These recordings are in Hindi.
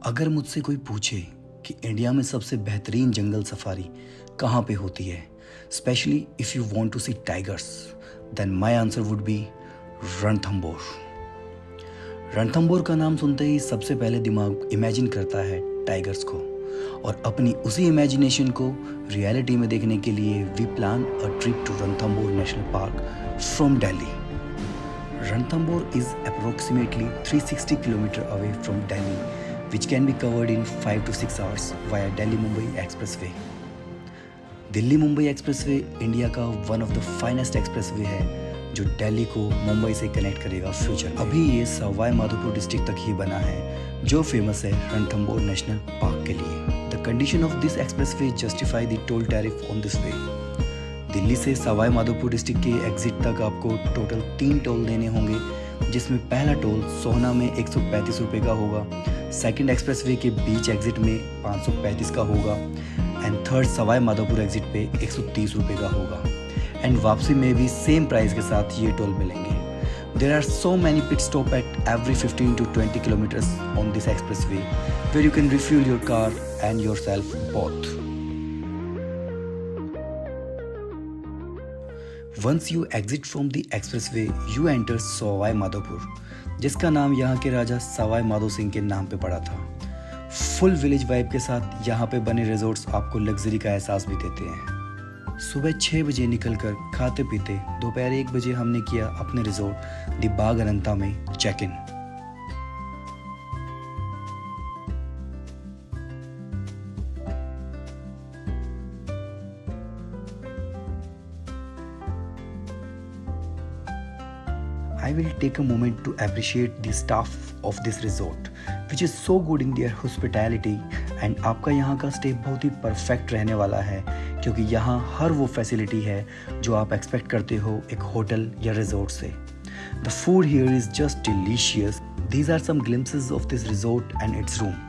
अगर मुझसे कोई पूछे कि इंडिया में सबसे बेहतरीन जंगल सफारी कहाँ पे होती है, specially if you want to see tigers, then my answer would be Ranthambore. Ranthambore का नाम सुनते ही सबसे पहले दिमाग इमेजिन करता है टाइगर्स को, और अपनी उसी इमेजिनेशन को रियलिटी में देखने के लिए we plan a trip to Ranthambore national park from Delhi. Ranthambore is approximately 360 km away from Delhi, which can be covered in 5 to 6 hours via Delhi-Mumbai Expressway. Delhi Mumbai expressway India का one of the finest expressway है जो दिल्ली को मुंबई से कनेक्ट करेगा फ्यूचर। अभी ये सवाई माधोपुर डिस्ट्रिक्ट तक ही बना है, जो फेमस है रणथंबोर नेशनल पार्क के लिए। The condition of this expressway justify the toll tariff on this way. Delhi से सवाई माधोपुर डिस्ट्रिक्ट के एग्जिट तक आपको टोटल 3 टोल देने होंगे, जिसमें पहला टोल सोहना में 135 रुपये का होगा, सेकंड एक्सप्रेसवे के बीच एग्जिट में 535 का होगा, and third Sawai Madhopur exit पे 130 रुपये का होगा, एंड वापसी में भी सेम प्राइस के साथ ये टोल मिलेंगे। There are so many pit stop at every 15 to 20 kilometers on this expressway where you can refuel your car and yourself both. Once you exit from the expressway, you enter Sawai Madhopur, जिसका नाम यहाँ के राजा सवाई माधो सिंह के नाम पे पड़ा था। फुल विलेज वाइब के साथ यहाँ पे बने रिजॉर्ट्स आपको लग्जरी का एहसास भी देते हैं। सुबह 6 बजे निकलकर खाते पीते दोपहर 1 बजे हमने किया अपने रिजॉर्ट द बाग अनंता में check in. I will take a moment to appreciate the staff of this resort, which is so good in their hospitality, and आपका यहाँ का स्टे बहुत ही परफेक्ट रहने वाला है, क्योंकि यहाँ हर वो फैसिलिटी है जो आप एक्सपेक्ट करते हो एक होटल या रिजॉर्ट से। The food here is just delicious. These are some glimpses of this resort and its room.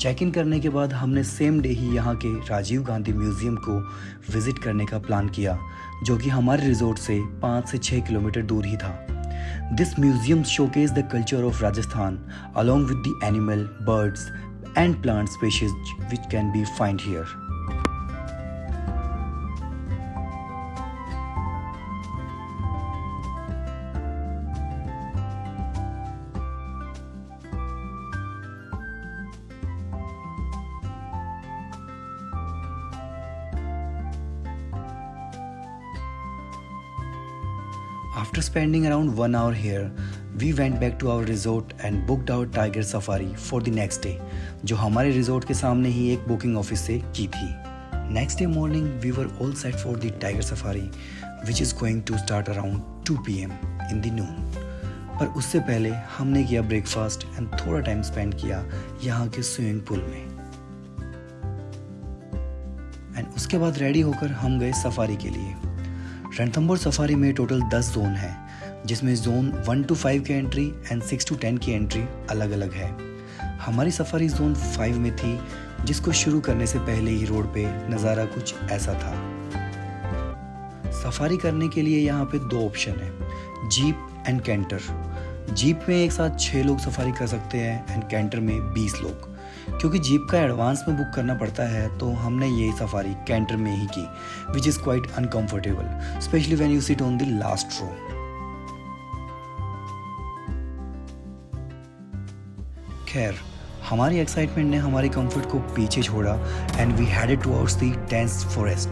Check in करने के बाद हमने सेम डे ही यहाँ के राजीव गांधी म्यूजियम को विजिट करने का प्लान किया, जो कि हमारे रिजॉर्ट से 5 से 6 किलोमीटर दूर ही था। This museum showcase the culture of Rajasthan along with the animal, birds and plant species which can be find here. After spending around 1 hour here, we went back to our resort and booked our tiger safari for the next day, जो हमारे रिजॉर्ट के सामने ही एक बुकिंग ऑफिस से की थी। Next day morning, we were all set for the tiger safari, which is going to start around 2 PM in the noon. पर उससे पहले हमने किया ब्रेकफास्ट एंड थोड़ा टाइम स्पेंड किया यहाँ के स्विमिंग पूल में, एंड उसके बाद रेडी होकर हम गए सफारी के लिए। रणथंबोर सफारी में टोटल 10 जोन है, जिसमें जोन 1 to 5 की एंट्री एंड 6 to 10 की एंट्री अलग अलग है। हमारी सफारी जोन 5 में थी, जिसको शुरू करने से पहले ही रोड पे नज़ारा कुछ ऐसा था। सफारी करने के लिए यहाँ पे 2 ऑप्शन है, जीप एंड कैंटर। जीप में एक साथ 6 लोग सफारी कर सकते हैं एंड कैंटर में 20 लोग। क्योंकि जीप का एडवांस में बुक करना पड़ता है, तो हमने ये सफारी कैंटर में ही की, which is quite uncomfortable, specially when you sit on the last row. खैर, हमारी एक्साइटमेंट ने हमारे कंफर्ट को पीछे छोड़ा and we headed towards the dense forest,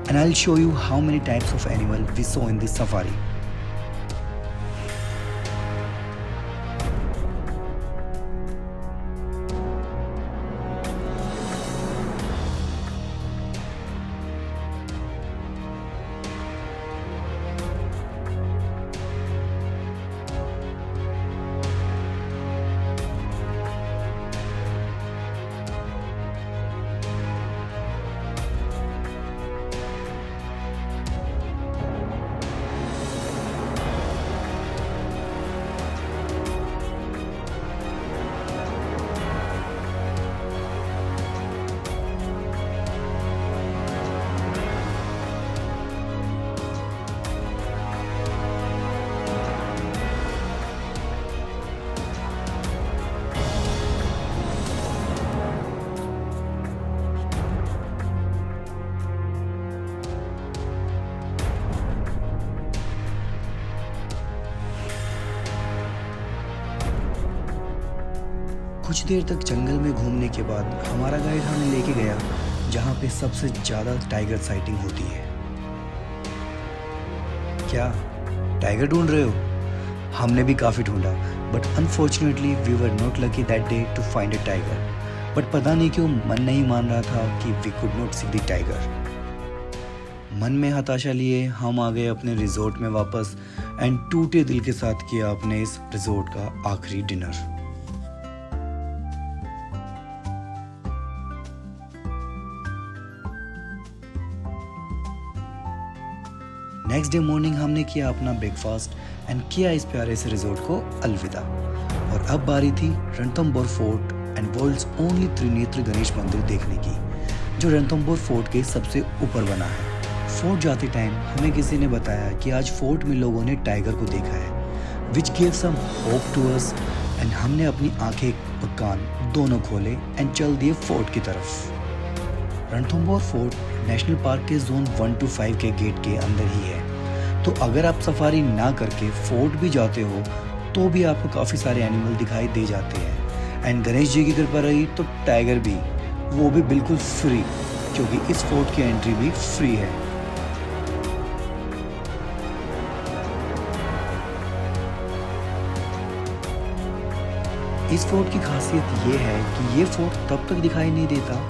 and I will show you how many types of animal we saw in this safari. कुछ देर तक जंगल में घूमने के बाद हमारा गाइड हमें लेके गया जहाँ पे सबसे ज़्यादा टाइगर साइटिंग होती है। क्या टाइगर ढूंढ रहे हो? हमने भी काफ़ी ढूंढा, but unfortunately we were not lucky that day to find a tiger. But पता नहीं क्यों मन नहीं मान रहा था कि we could not see the tiger. मन में हताशा लिए हम आ गए अपने रिजॉर्ट में वापस एंड टूटे दिल के साथ किया अपने इस रिजॉर्ट का आखिरी डिनर। नेक्स्ट डे मॉर्निंग हमने किया अपना ब्रेकफास्ट एंड किया इस प्यारे से रिजॉर्ट को अलविदा। और अब बारी थी Ranthambore fort and world's only Trinetra Ganesh मंदिर देखने की, जो रणथंबोर फोर्ट के सबसे ऊपर बना है। फोर्ट जाते टाइम हमें किसी ने बताया कि आज फोर्ट में लोगों ने टाइगर को देखा है, which gave some hope to us and हमने अपनी आंखें और कान दोनों खोले एंड चल दिए फोर्ट की तरफ। रणथंबोर फोर्ट नेशनल पार्क के जोन 1 to 5 के गेट के अंदर ही है, तो अगर आप सफारी ना करके फोर्ट भी जाते हो तो भी आपको काफ़ी सारे एनिमल दिखाई दे जाते हैं। एंड गणेश जी की कृपा रही तो टाइगर भी, वो भी बिल्कुल फ्री, क्योंकि इस फोर्ट की एंट्री भी फ्री है। इस फोर्ट की खासियत ये है कि ये फोर्ट तब तक दिखाई नहीं देता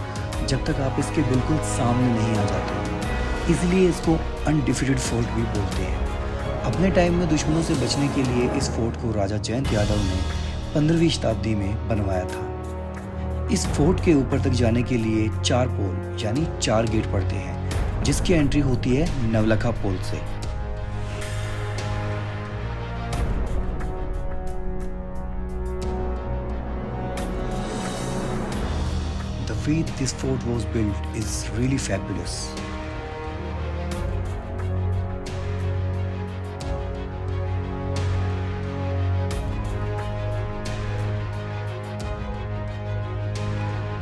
जब तक आप इसके बिल्कुल सामने नहीं आ जाते, इसलिए इसको अनडिफीटेड फोर्ट भी बोलते हैं। अपने टाइम में दुश्मनों से बचने के लिए इस फोर्ट को राजा जयंत यादव ने 15वीं शताब्दी में बनवाया था। इस फोर्ट के ऊपर तक जाने के लिए 4 पोल यानी 4 गेट पड़ते हैं, जिसकी एंट्री होती है नवलखा पोल से। The way this fort was built is really fabulous.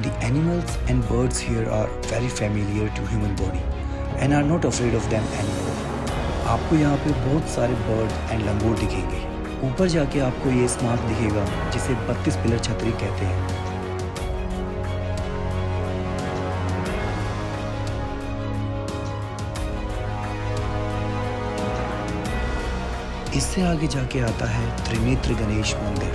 The animals and birds here are very familiar to human body and are not afraid of them anymore. आपको यहाँ पे बहुत सारे बर्ड एंड लंगूर दिखेंगे। ऊपर जाके आपको ये स्मारक दिखेगा जिसे 32 पिलर छतरी कहते हैं। इससे आगे जाके आता है त्रिनेत्र गणेश मंदिर।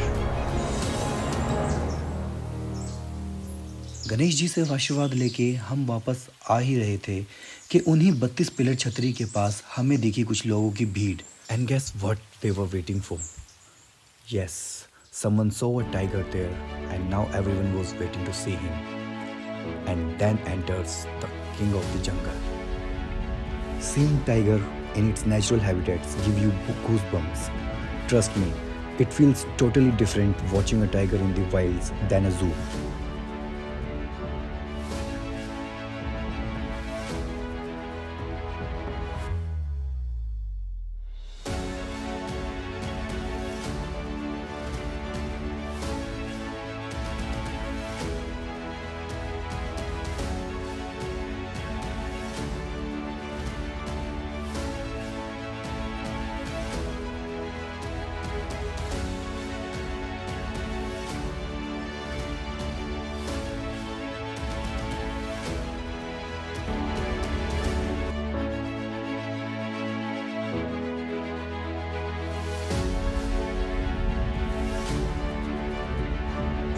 गणेश जी से आशीर्वाद लेके हम वापस आ ही रहे थे कि उन्हीं 32 पिलर छतरी के पास हमें दिखी कुछ लोगों की भीड़। And guess what they were waiting for? Yes, someone saw a tiger there and now everyone was waiting to see him. And then enters the king of the jungle. Seeing tiger in its natural habitats give you goosebumps. Trust me, it feels totally different watching a tiger in the wilds than a zoo.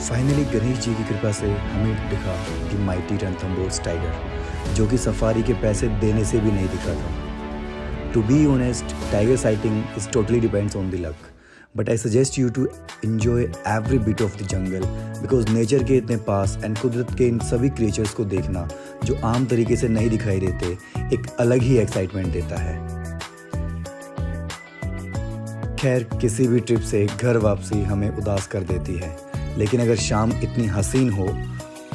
Finally Ganesh ji की कृपा से हमें दिखा द माइटी रणथंबोर टाइगर, जो कि सफारी के पैसे देने से भी नहीं दिखा था। To be honest, tiger sighting is totally depends on the luck, but I suggest you to enjoy every bit of the jungle because nature के इतने पास एंड कुदरत के इन सभी क्रिएचर्स को देखना जो आम तरीके से नहीं दिखाई देते, एक अलग ही एक्साइटमेंट देता है। खैर, किसी भी ट्रिप से घर वापसी हमें उदास कर देती है, लेकिन अगर शाम इतनी हसीन हो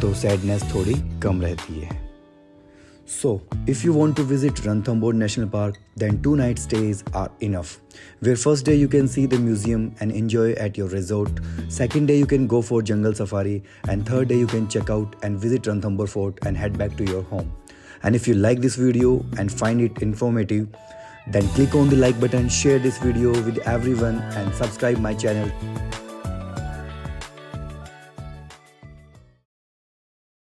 तो सैडनेस थोड़ी कम रहती है। So, if you want to visit Ranthambore National Park, then 2 night stays are enough. Where first day you can see the museum and enjoy at your resort. Second day you can go for jungle safari, and third day you can check out and visit Ranthambore Fort and head back to your home. And if you like this video and find it informative, then click on the like button, share this video with everyone and subscribe my channel.